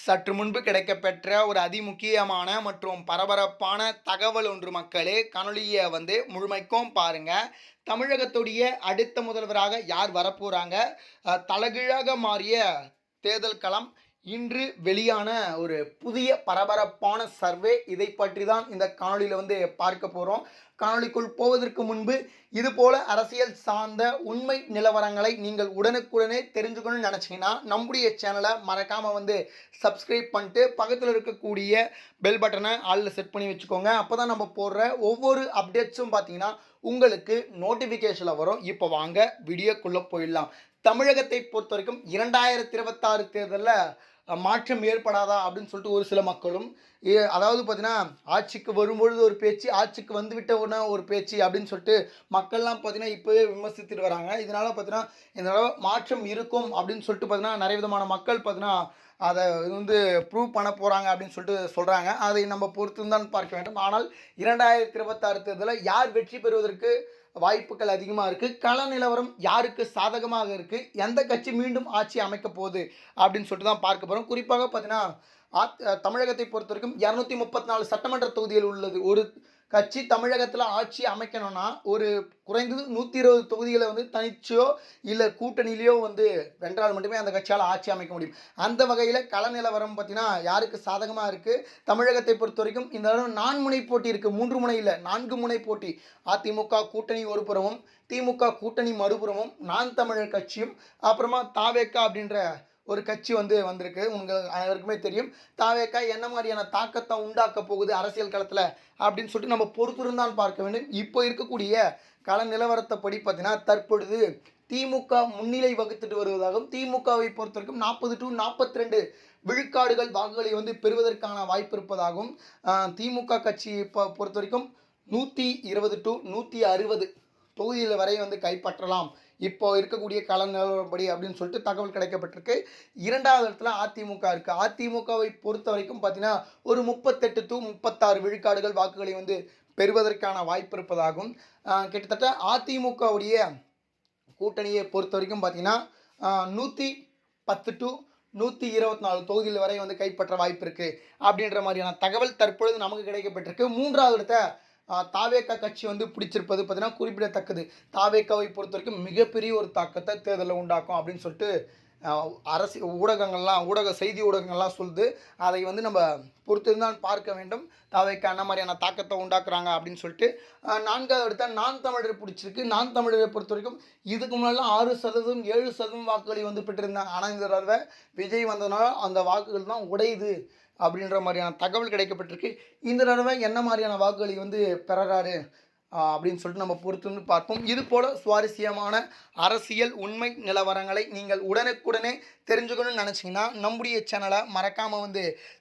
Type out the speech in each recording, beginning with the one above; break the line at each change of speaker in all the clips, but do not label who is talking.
சற்று முன்பு கிடைக்கப்பெற்ற ஒரு அதிமுக்கியமான மற்றும் பரபரப்பான தகவல் ஒன்று மக்களே. காணொளியை முழுமைக்கும் பாருங்க. தமிழகத்துடைய அடுத்த முதல்வராக யார் வரப்போறாங்க? தலைகீழாக மாறிய தேர்தல் களம் இன்று வெளியான ஒரு புதிய பரபரப்பான சர்வே. இதை பற்றி தான் இந்த காணொளியில் பார்க்க போகிறோம். காணொளிக்குள் போவதற்கு முன்பு இதுபோல அரசியல் சார்ந்த உண்மை நிலவரங்களை நீங்கள் உடனுக்குடனே தெரிஞ்சுக்கணும்னு நினச்சிங்கன்னா நம்முடைய சேனலை மறக்காமல் சப்ஸ்கிரைப் பண்ணிட்டு பக்கத்தில் இருக்கக்கூடிய பெல் பட்டனை ஆளில் செட் பண்ணி வச்சுக்கோங்க. அப்போ தான் நம்ம போடுற ஒவ்வொரு அப்டேட்ஸும் பார்த்தீங்கன்னா உங்களுக்கு நோட்டிஃபிகேஷனில் வரும். இப்போ வாங்க வீடியோக்குள்ளே போயிடலாம். தமிழகத்தை பொறுத்த வரைக்கும் 2026 தேர்தலில் மாற்றம் ஏற்படாதா அப்படின்னு சொல்லிட்டு ஒரு சில மக்களும், அதாவது பார்த்தீங்கன்னா ஆட்சிக்கு வரும்பொழுது ஒரு பேச்சு, ஆட்சிக்கு வந்துவிட்ட உடனே ஒரு பேச்சு அப்படின்னு சொல்லிட்டு மக்கள்லாம் பார்த்தீங்கன்னா இப்போவே விமர்சித்துட்டு வராங்க. இதனால் பார்த்தீங்கன்னா இந்த தடவை மாற்றம் இருக்கும் அப்படின்னு சொல்லிட்டு பார்த்தீங்கன்னா நிறைய விதமான மக்கள் பார்த்தீங்கன்னா அதை ப்ரூவ் பண்ண போகிறாங்க அப்படின்னு சொல்லிட்டு சொல்கிறாங்க. அதை நம்ம பொறுத்து தான் பார்க்க வேண்டும். ஆனால் 2026 தேர்தலில் யார் வெற்றி பெறுவதற்கு வாய்ப்புகள் அதிகமாக இருக்குது, கள நிலவரம் யாருக்கு சாதகமாக இருக்குது, எந்த கட்சி மீண்டும் ஆட்சி அமைக்க போகுது அப்படின்னு சொல்லிட்டு தான் பார்க்க போகிறோம். குறிப்பாக பார்த்தீங்கன்னா தமிழகத்தை பொறுத்த வரைக்கும் 234 சட்டமன்ற தொகுதிகள் உள்ளது. ஒரு கட்சி தமிழகத்தில் ஆட்சி அமைக்கணும்னா ஒரு குறைந்தது 120 தொகுதிகளை தனிச்சோ இல்லை கூட்டணியிலையோ வென்றால் மட்டுமே அந்த கட்சியால் ஆட்சி அமைக்க முடியும். அந்த வகையில் கள நிலவரம் பார்த்தீங்கன்னா யாருக்கு சாதகமாக இருக்குது? தமிழகத்தை பொறுத்த வரைக்கும் இந்த தடவை 4 முனை போட்டி இருக்குது. 3 முனை இல்லை, 4 முனை போட்டி. அதிமுக கூட்டணி ஒரு புறமும், திமுக கூட்டணி மறுபுறமும், நான் தமிழர் கட்சியும், அப்புறமா தாவேக்கா அப்படின்ற ஒரு கட்சி வந்திருக்கு. உங்களுக்கு அனைவருக்குமே தெரியும். தாவேக்கா என்ன மாதிரியான தாக்கத்தை உண்டாக்க போகுது அரசியல் களத்தில் அப்படின்னு சொல்லிட்டு நம்ம பொறுத்திருந்தான் பார்க்க வேண்டும். இப்போ இருக்கக்கூடிய கள நிலவரத்தைப்படி பார்த்தீங்கன்னா தற்பொழுது திமுக முன்னிலை வகுத்துட்டு வருவதாகவும், திமுகவை பொறுத்த வரைக்கும் 40 to 42 விழுக்காடுகள் வாக்குகளை பெறுவதற்கான வாய்ப்பு இருப்பதாகவும், திமுக கட்சி பொறுத்த வரைக்கும் 120 to 160 தொகுதியில் வரை கைப்பற்றலாம் இப்போ இருக்கக்கூடிய கள நிலவரப்படி அப்படின்னு சொல்லிட்டு தகவல் கிடைக்கப்பட்டிருக்கு. 2வது இடத்துல அதிமுக இருக்குது. அதிமுகவை பொறுத்த வரைக்கும் பார்த்தீங்கன்னா ஒரு 38 to 36 விழுக்காடுகள் வாக்குகளை பெறுவதற்கான வாய்ப்பு இருப்பதாகவும், கிட்டத்தட்ட அதிமுகவுடைய கூட்டணியை பொறுத்த வரைக்கும் பார்த்தீங்கன்னா 110 to 124 தொகுதியில் வரை கைப்பற்ற வாய்ப்பு இருக்குது அப்படின்ற மாதிரியான தகவல் தற்பொழுது நமக்கு கிடைக்கப்பட்டிருக்கு. 3வது இடத்த தாவேக்கா கட்சி பிடிச்சிருப்பது பார்த்தீங்கன்னா குறிப்பிடத்தக்கது. தாவேக்காவை பொறுத்த வரைக்கும் மிகப்பெரிய ஒரு தாக்கத்தை தேர்தலில் உண்டாக்கும் அப்படின்னு சொல்லிட்டு ஊடக செய்தி ஊடகங்கள்லாம் சொல்லுது. அதை நம்ம பொறுத்திருந்தான் பார்க்க வேண்டும். தாவேக்கா என்ன மாதிரியான தாக்கத்தை உண்டாக்குறாங்க அப்படின்னு சொல்லிட்டு. 4வது இடத்த நான் தமிழர் பிடிச்சிருக்கு. நான் தமிழரை பொறுத்த வரைக்கும் இதுக்கு முன்னாடிலாம் 6%, 7% வாக்குகளை பெற்றிருந்தாங்க. ஆனால் இந்த தடவை விஜய் வந்ததுனால அந்த வாக்குகள் தான் உடையுது அப்படின்ற மாதிரியான தகவல் கிடைக்கப்பட்டிருக்கு. இந்த தடவை என்ன மாதிரியான வாக்குகளை பெறாரு அப்படின்னு சொல்லிட்டு நம்ம பொறுத்து பார்ப்போம். இது போல் சுவாரஸ்யமான அரசியல் உண்மை நிலவரங்களை நீங்கள் உடனுக்குடனே தெரிஞ்சுக்கணும்னு நினச்சிங்கன்னா நம்முடைய சேனலை மறக்காமல்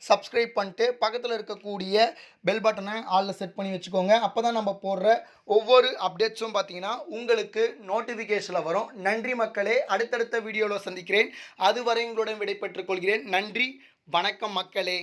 சப்ஸ்கிரைப் பண்ணிட்டு பக்கத்தில் இருக்கக்கூடிய பெல் பட்டனை ஆளில் செட் பண்ணி வச்சுக்கோங்க. அப்போ தான் நம்ம போடுற ஒவ்வொரு அப்டேட்ஸும் பார்த்தீங்கன்னா உங்களுக்கு நோட்டிஃபிகேஷனில் வரும். நன்றி மக்களே. அடுத்தடுத்த வீடியோவில் சந்திக்கிறேன். அதுவரை உங்களுடன் விடைபெற்றுக் கொள்கிறேன். நன்றி, வணக்கம் மக்களே.